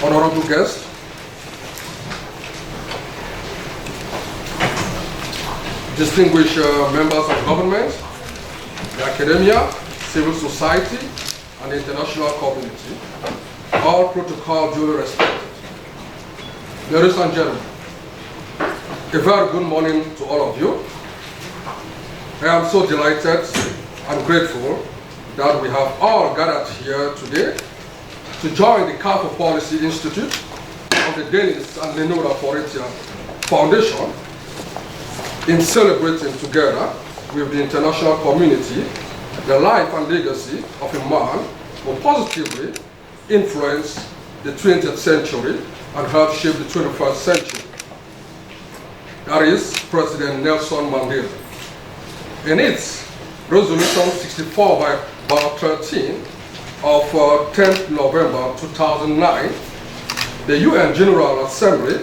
honorable guests, distinguished members of government, the academia, civil society, and the international community, all protocol duly respected. Ladies and gentlemen, a very good morning to all of you. I am so delighted and grateful that we have all gathered here today to join the Care for Policy Institute of the Dennis and Lenora ForetiaFoundation in celebrating together with the international community the life and legacy of a man who positively influenced the 20th century and helped shape the 21st century. That is President Nelson Mandela. In its Resolution 64/13 of 10th November 2009, the UN General Assembly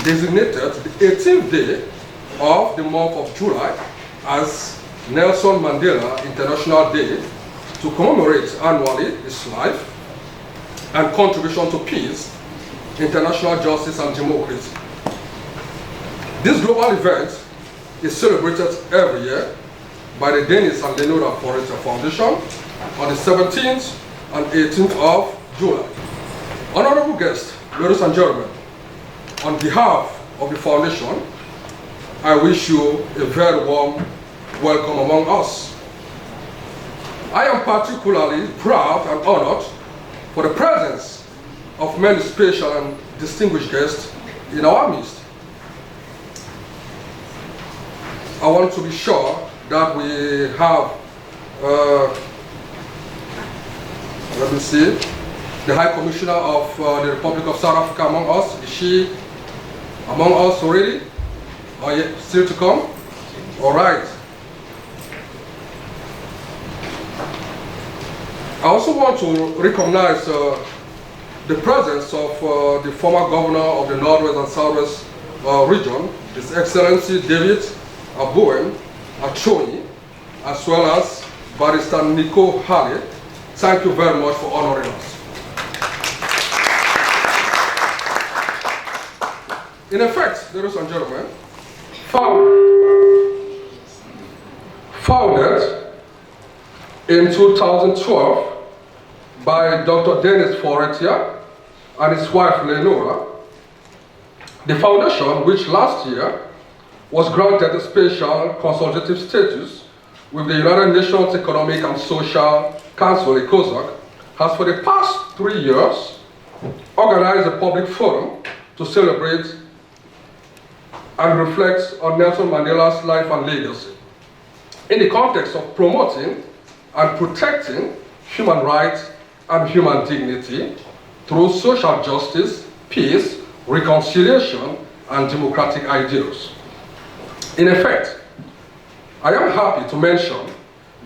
designated the 18th day of the month of July as Nelson Mandela International Day to commemorate annually his life and contribution to peace, international justice, and democracy. This global event is celebrated every year by the Dennis and Lenora ForetiaFoundation on the 17th and 18th of July. Honorable guests, ladies and gentlemen, on behalf of the foundation, I wish you a very warm welcome among us. I am particularly proud and honored for the presence of many special and distinguished guests in our midst. I want to be sure that we have, let me see, the High Commissioner of the Republic of South Africa among us. Is she among us already? Or yet still to come? All right. I also want to recognize the presence of the former governor of the Northwest and Southwest region, His Excellency David Aboem Achoni, as well as Barrister Nico Hale. Thank you very much for honoring us. In effect, ladies and gentlemen, founded in 2012 by Dr. Dennis Foretia and his wife Lenora, the foundation, which last year was granted a special consultative status with the United Nations Economic and Social Council, ECOSOC, has for the past 3 years organized a public forum to celebrate and reflect on Nelson Mandela's life and legacy in the context of promoting and protecting human rights and human dignity through social justice, peace, reconciliation, and democratic ideals. In effect, I am happy to mention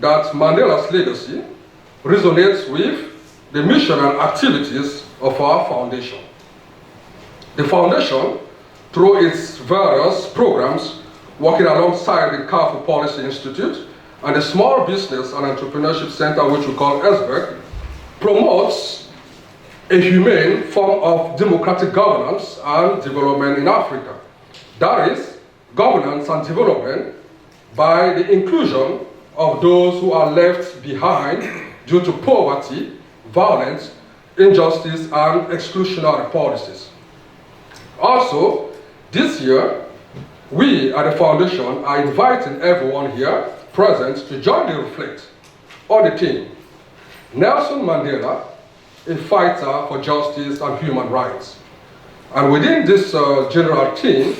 that Mandela's legacy resonates with the mission and activities of our foundation. The foundation, through its various programs, working alongside the Care for Policy Institute and the Small Business and Entrepreneurship Center, which we call SBEC, promotes a humane form of democratic governance and development in Africa. That is, governance and development by the inclusion of those who are left behind due to poverty, violence, injustice, and exclusionary policies. Also, this year, we at the foundation are inviting everyone here present to jointly reflect on the theme, Nelson Mandela, a fighter for justice and human rights. And within this general theme,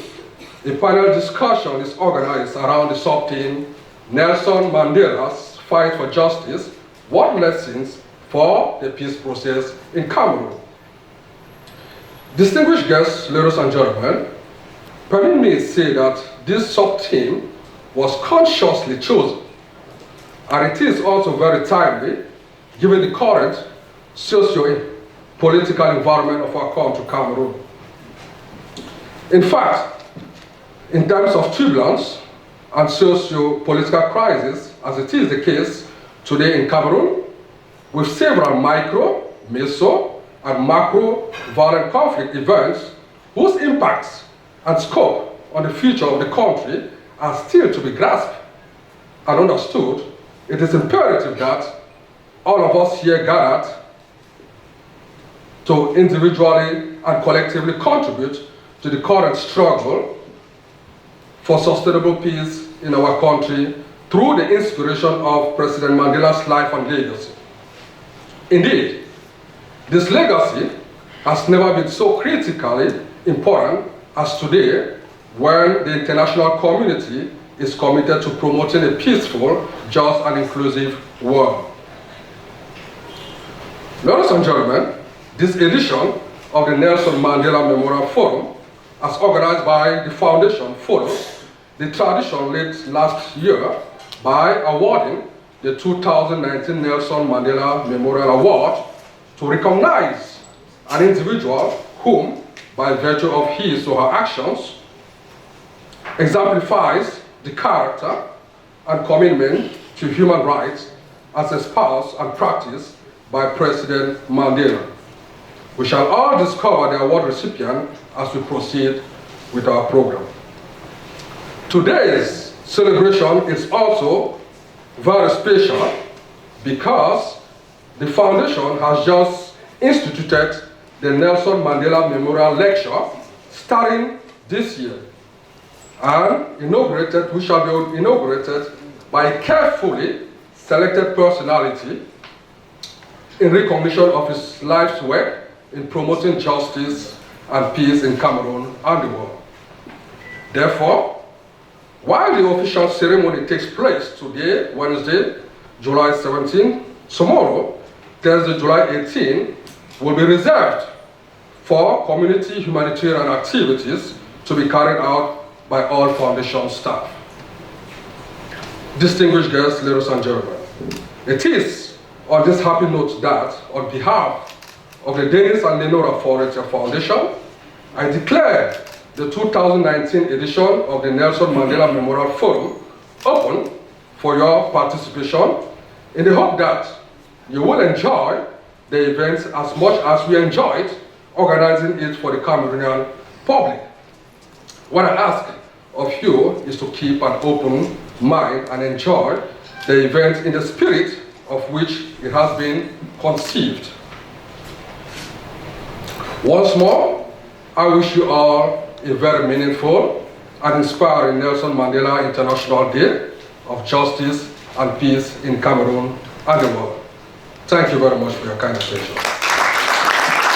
a panel discussion is organized around the sub-theme, Nelson Mandela's fight for justice, what lessons for the peace process in Cameroon. Distinguished guests, ladies and gentlemen, permit me to say that this sub-theme was consciously chosen, and it is also very timely given the current socio-political environment of our country, Cameroon. In fact, in times of turbulence and socio-political crisis, as it is the case today in Cameroon, with several micro, meso, and macro-violent conflict events whose impacts and scope on the future of the country are still to be grasped and understood, it is imperative that all of us here gathered to individually and collectively contribute to the current struggle for sustainable peace in our country through the inspiration of President Mandela's life and legacy. Indeed, this legacy has never been so critically important as today, when the international community is committed to promoting a peaceful, just, and inclusive world. Ladies and gentlemen, this edition of the Nelson Mandela Memorial Forum, as organized by the Foundation, follows the tradition late last year by awarding the 2019 Nelson Mandela Memorial Award to recognize an individual whom, by virtue of his or her actions, exemplifies the character and commitment to human rights as espoused and practiced by President Mandela. We shall all discover the award recipient as we proceed with our program. Today's celebration is also very special because the Foundation has just instituted the Nelson Mandela Memorial Lecture starting this year, and we shall be inaugurated by a carefully selected personality in recognition of his life's work in promoting justice and peace in Cameroon and the world. Therefore, while the official ceremony takes place today, Wednesday, July 17, tomorrow, Thursday, July 18, will be reserved for community humanitarian activities to be carried out by all Foundation staff. Distinguished guests, ladies and gentlemen, it is on this happy note that, on behalf of the Dennis and Lenora ForetiaFoundation, I declare the 2019 edition of the Nelson Mandela Memorial Forum open for your participation, in the hope that you will enjoy the events as much as we enjoyed organizing it for the Cameroonian public. What I ask of you is to keep an open mind and enjoy the event in the spirit of which it has been conceived. Once more, I wish you all a very meaningful and inspiring Nelson Mandela International Day of Justice and Peace in Cameroon and the world. Thank you very much for your kind attention.